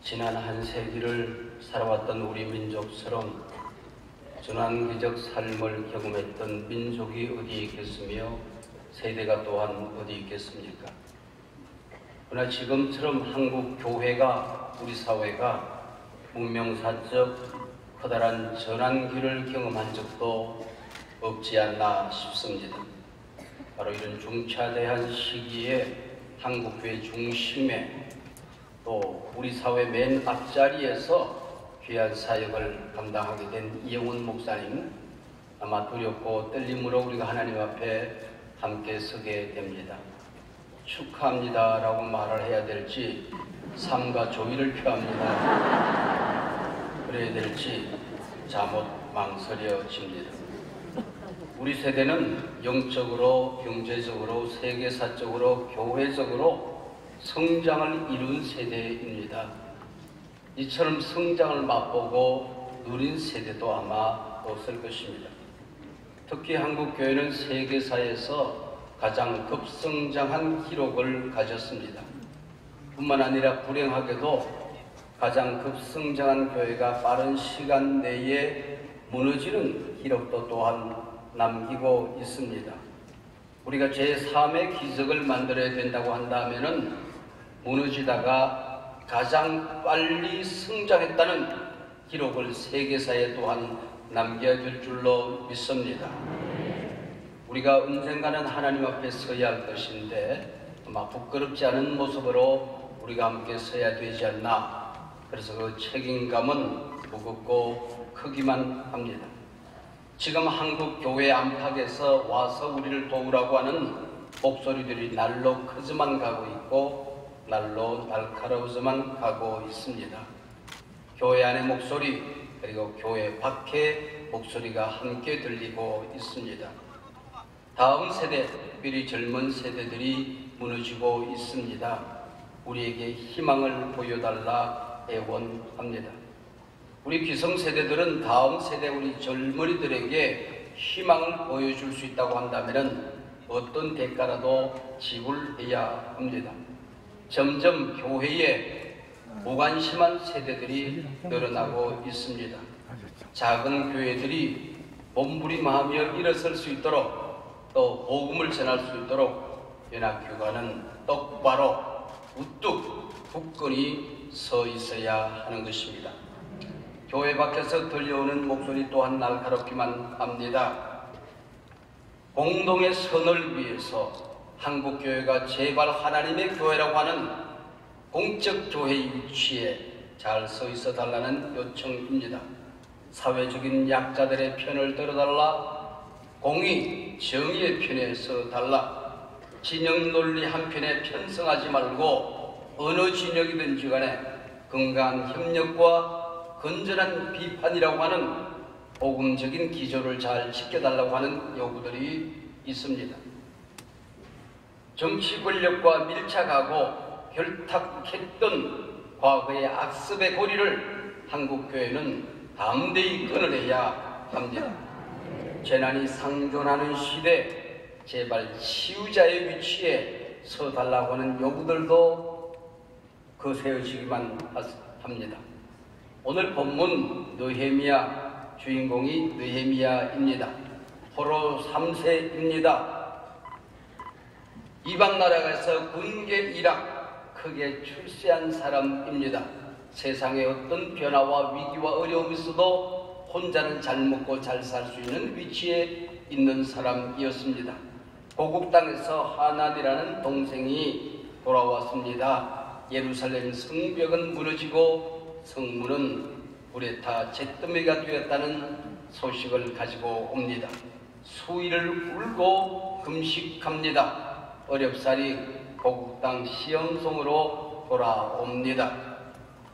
지난 한 세기를 살아왔던 우리 민족처럼 전환기적 삶을 경험했던 민족이 어디 있겠으며 세대가 또한 어디 있겠습니까? 그러나 지금처럼 한국 교회가, 우리 사회가 문명사적 커다란 전환기를 경험한 적도 없지 않나 싶습니다. 바로 이런 중차대한 시기에 한국교회 중심에 또 우리 사회 맨 앞자리에서 귀한 사역을 감당하게 된 이영훈 목사님, 아마 두렵고 떨림으로 우리가 하나님 앞에 함께 서게 됩니다. 축하합니다 라고 말을 해야 될지 삶과 조의를 표합니다 그래야 될지 자못 망설여집니다. 우리 세대는 영적으로, 경제적으로, 세계사적으로, 교회적으로 성장을 이룬 세대입니다. 이처럼 성장을 맛보고 누린 세대도 아마 없을 것입니다. 특히 한국교회는 세계사에서 가장 급성장한 기록을 가졌습니다. 뿐만 아니라 불행하게도 가장 급성장한 교회가 빠른 시간 내에 무너지는 기록도 또한 남기고 있습니다. 우리가 제3의 기적을 만들어야 된다고 한다면은 무너지다가 가장 빨리 성장했다는 기록을 세계사에 또한 남겨둘 줄로 믿습니다. 우리가 언젠가는 하나님 앞에 서야 할 것인데 아마 부끄럽지 않은 모습으로 우리가 함께 서야 되지 않나. 그래서 그 책임감은 무겁고 크기만 합니다. 지금 한국 교회 안팎에서 와서 우리를 도우라고 하는 목소리들이 날로 커져만 가고 있고 날로 날카로워져만 가고 있습니다. 교회 안의 목소리 그리고 교회 밖의 목소리가 함께 들리고 있습니다. 다음 세대, 특별히 젊은 세대들이 무너지고 있습니다. 우리에게 희망을 보여달라 애원합니다. 우리 기성세대들은 다음 세대 우리 젊은이들에게 희망을 보여줄 수 있다고 한다면 어떤 대가라도 지불해야 합니다. 점점 교회에 무관심한 세대들이 늘어나고 있습니다. 작은 교회들이 몸부림하며 일어설 수 있도록 또 복음을 전할 수 있도록 연합교회는 똑바로 우뚝 굳건히 서 있어야 하는 것입니다. 교회 밖에서 들려오는 목소리 또한 날카롭기만 합니다. 공동의 선을 위해서 한국교회가 제발 하나님의 교회라고 하는 공적 교회의 위치에 잘 서 있어 달라는 요청입니다. 사회적인 약자들의 편을 들어달라. 공의, 정의의 편에 서 달라. 진영 논리 한편에 편성하지 말고 어느 진영이든지 간에 건강한 협력과 건전한 비판이라고 하는 복음적인 기조를 잘 지켜달라고 하는 요구들이 있습니다. 정치 권력과 밀착하고 결탁했던 과거의 악습의 고리를 한국교회는 담대히 끊어내야 합니다. 재난이 상존하는 시대 제발 치유자의 위치에 서달라고 하는 요구들도 거세어지기만 합니다. 오늘 본문 느헤미야, 주인공이 느헤미야입니다. 포로 3세입니다. 이방 나라에서 군계 일학 크게 출세한 사람입니다. 세상에 어떤 변화와 위기와 어려움이 있어도 혼자는 잘 먹고 잘 살 수 있는 위치에 있는 사람이었습니다. 고국 땅에서 하난이라는 동생이 돌아왔습니다. 예루살렘 성벽은 무너지고 성문은 불에 타 잿더미가 되었다는 소식을 가지고 옵니다. 수일을 울고 금식합니다. 어렵사리 고국 땅 시험송으로 돌아옵니다.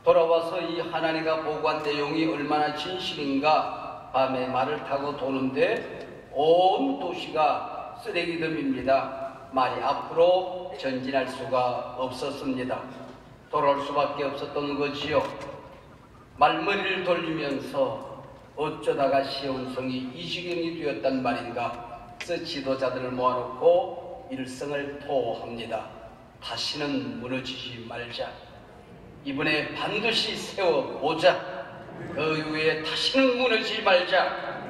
돌아와서 이 하나님과 보고한 내용이 얼마나 진실인가 밤에 말을 타고 도는데 온 도시가 쓰레기덤입니다. 말이 앞으로 전진할 수가 없었습니다. 돌아올 수밖에 없었던 거지요. 말머리를 돌리면서 어쩌다가 시온성이 이 지경이 되었단 말인가. 그래서 지도자들을 모아놓고 일성을 토합니다. 다시는 무너지지 말자. 이번에 반드시 세워보자. 그 이후에 다시는 무너지지 말자.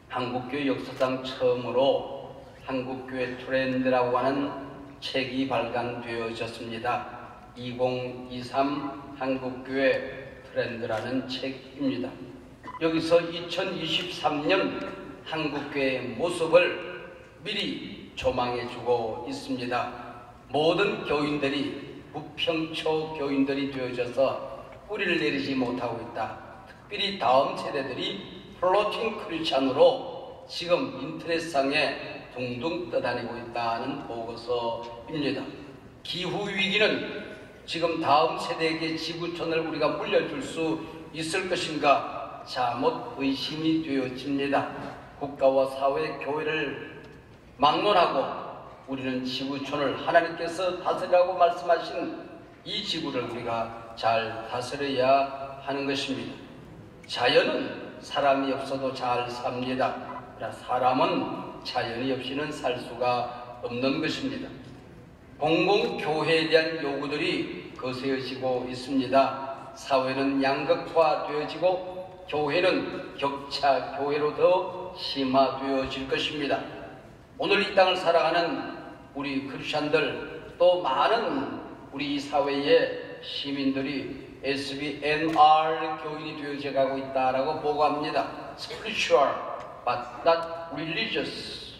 한국교회 역사상 처음으로 한국교회 트렌드라고 하는 책이 발간되어졌습니다. 2023 한국교회 트렌드라는 책입니다. 여기서 2023년 한국교회의 모습을 미리 조망해주고 있습니다. 모든 교인들이 부평초 교인들이 되어져서 뿌리를 내리지 못하고 있다. 특별히 다음 세대들이 플로팅 크리스찬으로 지금 인터넷상에 둥둥 떠다니고 있다는 보고서입니다. 기후위기는 지금 다음 세대에게 지구촌을 우리가 물려줄 수 있을 것인가 잘못 의심이 되어집니다. 국가와 사회, 교회를 막론하고 우리는 지구촌을 하나님께서 다스리라고 말씀하신 이 지구를 우리가 잘 다스려야 하는 것입니다. 자연은 사람이 없어도 잘 삽니다. 그러나 사람은 자연이 없이는 살 수가 없는 것입니다. 공공교회에 대한 요구들이 거세어지고 있습니다. 사회는 양극화되어지고 교회는 격차 교회로 더 심화되어질 것입니다. 오늘 이 땅을 살아가는 우리 크리스찬들 또 많은 우리 사회의 시민들이 SBNR 교인이 되어져 가고 있다라고 보고합니다. Spiritual but not religious.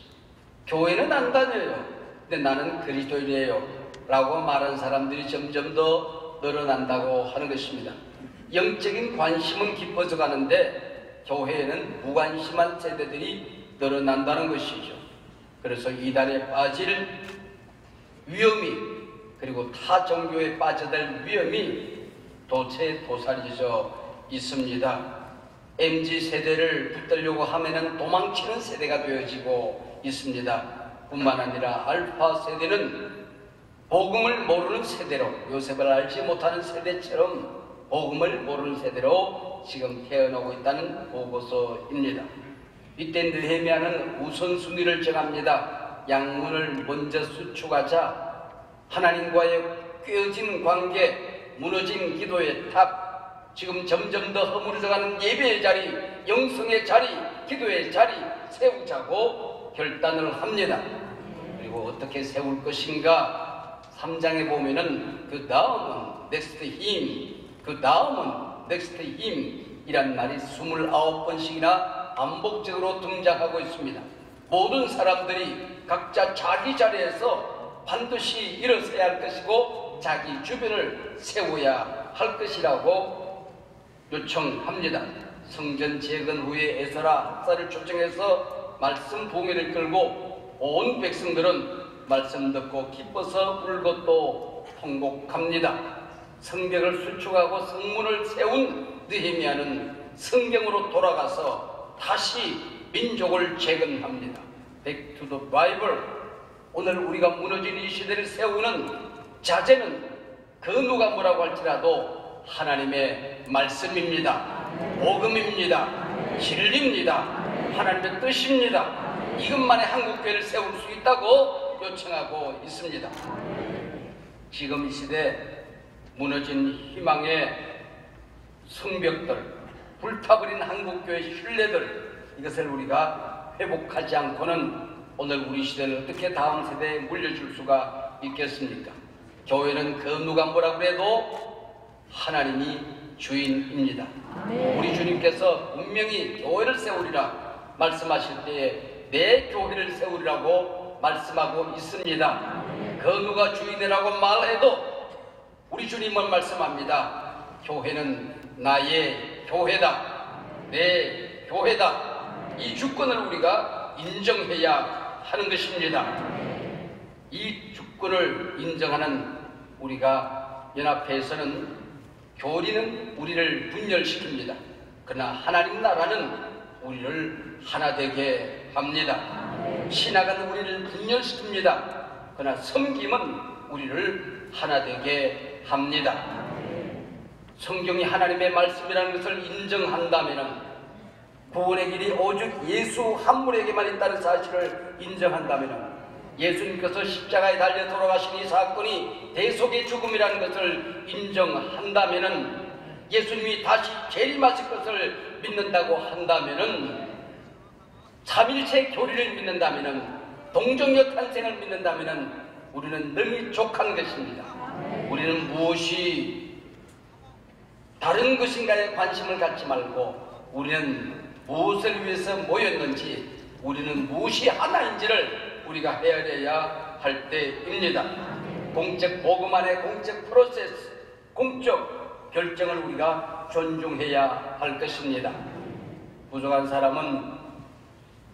교회는 안 다녀요. 근데 나는 그리스도인이에요 라고 말하는 사람들이 점점 더 늘어난다고 하는 것입니다. 영적인 관심은 깊어져 가는데 교회에는 무관심한 세대들이 늘어난다는 것이죠. 그래서 이단에 빠질 위험이 그리고 타 종교에 빠져들 위험이 도사리져 있습니다. MZ세대를 붙들려고 하면은 도망치는 세대가 되어지고 있습니다. 뿐만 아니라 알파 세대는 복음을 모르는 세대로, 요셉을 알지 못하는 세대처럼 복음을 모르는 세대로 지금 태어나고 있다는 보고서입니다. 이때 느헤미야는 우선순위를 정합니다. 양문을 먼저 수축하자. 하나님과의 꿰어진 관계, 무너진 기도의 탑, 지금 점점 더 허물어져가는 예배의 자리, 영성의 자리, 기도의 자리 세우자고 결단을 합니다. 그리고 어떻게 세울 것인가 3장에 보면은 그 다음은 next him, 그 다음은 next him 이란 말이 29번씩이나 반복적으로 등장하고 있습니다. 모든 사람들이 각자 자기 자리에서 반드시 일어서야 할 것이고 자기 주변을 세워야 할 것이라고 요청합니다. 성전 재건 후에 에스라 학사를 초청해서 말씀 봉회를 끌고 온 백성들은 말씀 듣고 기뻐서 울고 또 통곡합니다. 성벽을 수축하고 성문을 세운 느헤미야는 성경으로 돌아가서 다시 민족을 재건합니다. Back to the Bible. 오늘 우리가 무너진 이 시대를 세우는 자제는 그 누가 뭐라고 할지라도 하나님의 말씀입니다. 복음입니다. 진리입니다. 하나님의 뜻입니다. 이것만에 한국교회를 세울 수 있다고 요청하고 있습니다. 지금 이 시대 무너진 희망의 성벽들, 불타버린 한국교회의 신뢰들, 이것을 우리가 회복하지 않고는 오늘 우리 시대를 어떻게 다음 세대에 물려줄 수가 있겠습니까? 교회는 그 누가 뭐라 그래도 하나님이 주인입니다. 우리 주님께서 분명히 교회를 세우리라 말씀하실 때에 내 교회를 세우리라고 말씀하고 있습니다. 그 누가 주인이라고 말해도 우리 주님은 말씀합니다. 교회는 나의 교회다. 내 교회다. 이 주권을 우리가 인정해야 하는 것입니다. 이 주권을 인정하는 우리가 연합회에서는 교리는 우리를 분열시킵니다. 그러나 하나님 나라는 우리를 하나 되게 합니다. 신학은 우리를 분열시킵니다. 그러나 섬김은 우리를 하나 되게 합니다. 성경이 하나님의 말씀이라는 것을 인정한다면, 구원의 길이 오직 예수 한 분에게만 있다는 사실을 인정한다면 예수님께서 십자가에 달려 돌아가신 이 사건이 대속의 죽음이라는 것을 인정한다면은, 예수님이 다시 재림하실 것을 믿는다고 한다면은, 삼일체 교리를 믿는다면은, 동정녀 탄생을 믿는다면은 우리는 능히 족한 것입니다. 우리는 무엇이 다른 것인가에 관심을 갖지 말고, 우리는 무엇을 위해서 모였는지, 우리는 무엇이 하나인지를 우리가 헤아려야 할 때입니다. 공적 복음 안에 공적 프로세스, 공적 결정을 우리가 존중해야 할 것입니다. 부족한 사람은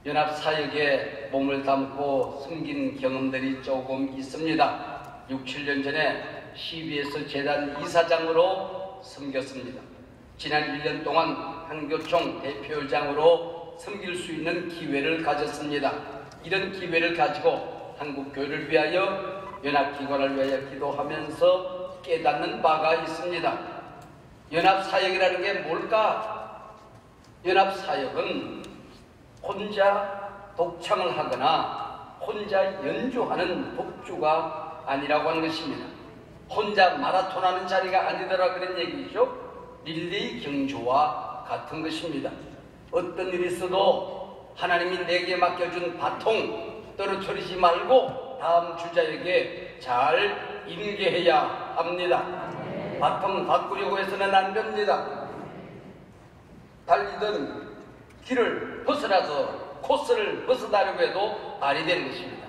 연합사역에 몸을 담고 섬긴 경험들이 조금 있습니다. 6, 7년 전에 CBS 재단 이사장으로 섬겼습니다. 지난 1년 동안 한교총 대표장으로 섬길 수 있는 기회를 가졌습니다. 이런 기회를 가지고 한국교회를 위하여, 연합기관을 위하여 기도하면서 깨닫는 바가 있습니다. 연합사역이라는 게 뭘까? 연합사역은 혼자 독창을 하거나 혼자 연주하는 독주가 아니라고 하는 것입니다. 혼자 마라톤하는 자리가 아니더라 그런 얘기죠. 릴레이 경주와 같은 것입니다. 어떤 일이 있어도 하나님이 내게 맡겨준 바통 떨어뜨리지 말고 다음 주자에게 잘 인계해야 합니다. 바통 바꾸려고 해서는 안 됩니다. 달리던 길을 벗어나서 코스를 벗어나려고 해도 말이 되는 것입니다.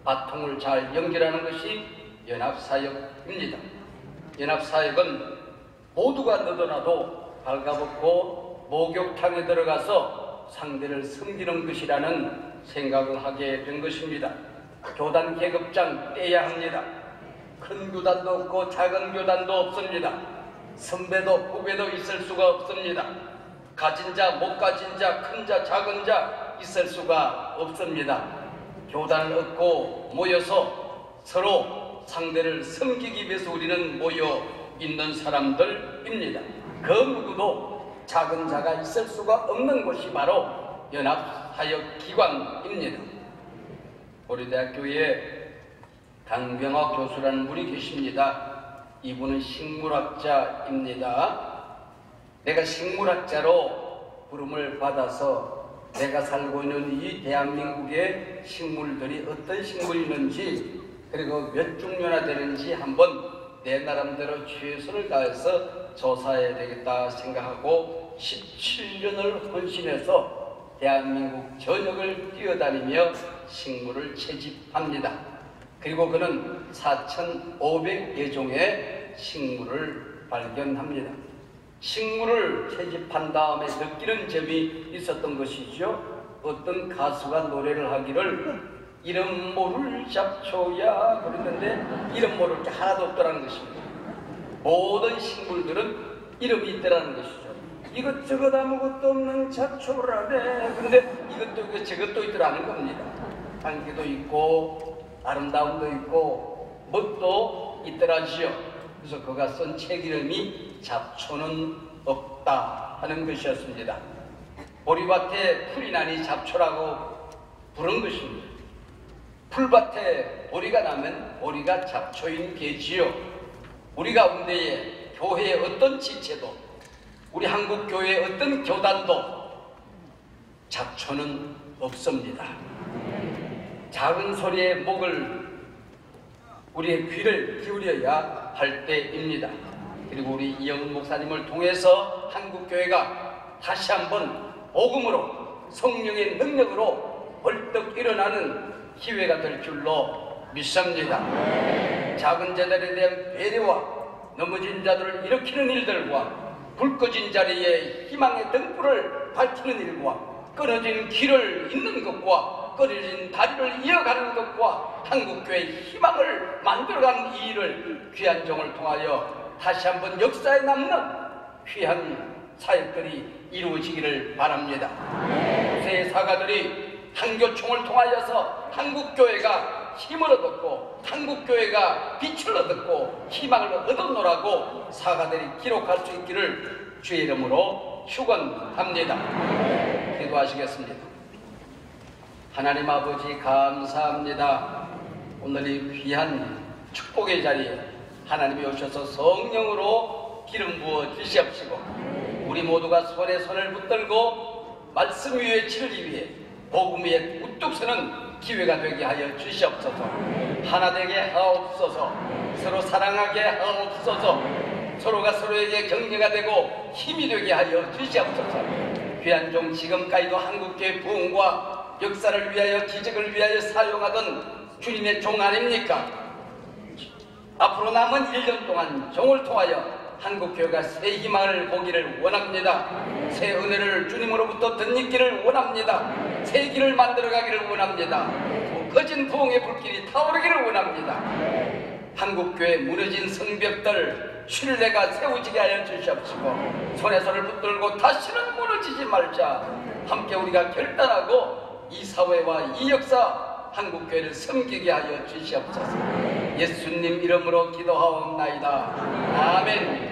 바통을 잘 연결하는 것이 연합사역입니다. 연합사역은 모두가 너도나도 발가벗고 목욕탕에 들어가서 상대를 섬기는 것이라는 생각을 하게 된 것입니다. 교단 계급장 떼야 합니다. 큰 교단도 없고 작은 교단도 없습니다. 선배도 후배도 있을 수가 없습니다. 가진 자, 못 가진 자, 큰 자, 작은 자 있을 수가 없습니다. 교단을 얻고 모여서 서로 상대를 섬기기 위해서 우리는 모여 있는 사람들입니다. 그 누구도 작은 자가 있을 수가 없는 곳이 바로 연합사역기관입니다. 고려대학교에 강병학 교수라는 분이 계십니다. 이분은 식물학자입니다. 내가 식물학자로 부름을 받아서 내가 살고 있는 이 대한민국의 식물들이 어떤 식물이 있는지, 그리고 몇 종류나 되는지 한번 내 나름대로 최선을 다해서 조사해야 되겠다 생각하고 17년을 헌신해서 대한민국 전역을 뛰어다니며 식물을 채집합니다. 그리고 그는 4,500여 종의 식물을 발견합니다. 식물을 채집한 다음에 느끼는 점이 있었던 것이죠. 어떤 가수가 노래를 하기를 이름 모를 잡초야 그랬는데 이름 모를 게 하나도 없더라는 것입니다. 모든 식물들은 이름이 있더라는 것이죠. 이것저것 아무것도 없는 잡초라네. 그런데 이것도 있고 저것도 있더라는 겁니다. 향기도 있고 아름다움도 있고 멋도 있더라지요. 그래서 그가 쓴 책 이름이 잡초는 없다 하는 것이었습니다. 보리밭에 풀이 나니 잡초라고 부른 것입니다. 풀밭에 보리가 나면 보리가 잡초인 게지요. 우리 가운데에 교회의 어떤 지체도, 우리 한국교회의 어떤 교단도 잡초는 없습니다. 작은 소리에 우리의 귀를 기울여야 할 때입니다. 그리고 우리 이영훈 목사님을 통해서 한국교회가 다시 한번 복음으로 성령의 능력으로 벌떡 일어나는 기회가 될 줄로 믿습니다. 작은 자들에 대한 배려와 넘어진 자들을 일으키는 일들과 불 꺼진 자리에 희망의 등불을 밝히는 일과 끊어진 길을 잇는 것과 끊어진 다리를 이어가는 것과 한국교회의 희망을 만들어가는 이 일을 귀한 종을 통하여 다시 한번 역사에 남는 귀한 사역들이 이루어지기를 바랍니다. 새 사가들이 한교총을 통하여서 한국교회가 힘을 얻었고 한국교회가 빛을 얻었고 희망을 얻었노라고 사가들이 기록할 수 있기를 주의 이름으로 축원합니다. 기도하시겠습니다. 하나님 아버지 감사합니다. 오늘 이 귀한 축복의 자리에 하나님이 오셔서 성령으로 기름 부어 주시옵시고 우리 모두가 손에 손을 붙들고 말씀 위에 치르기 위해 복음 위에 우뚝 서는 기회가 되게 하여 주시옵소서. 하나 되게 하옵소서. 서로 사랑하게 하옵소서. 서로가 서로에게 격려가 되고 힘이 되게 하여 주시옵소서. 귀한 종 지금까지도 한국교회 부흥과 역사를 위하여 기적을 위하여 사용하던 주님의 종 아닙니까? 앞으로 남은 1년 동안 종을 통하여 한국교회가 새 희망을 보기를 원합니다. 새 은혜를 주님으로부터 덧입기를 원합니다. 새 길을 만들어가기를 원합니다. 거진 부흥의 불길이 타오르기를 원합니다. 한국교회 무너진 성벽들 신뢰가 세워지게 하여 주시옵시고 손에 손을 붙들고 다시는 무너지지 말자. 함께 우리가 결단하고 이 사회와 이 역사 한국교회를 섬기게 하여 주시옵소서. 예수님 이름으로 기도하옵나이다. 아멘.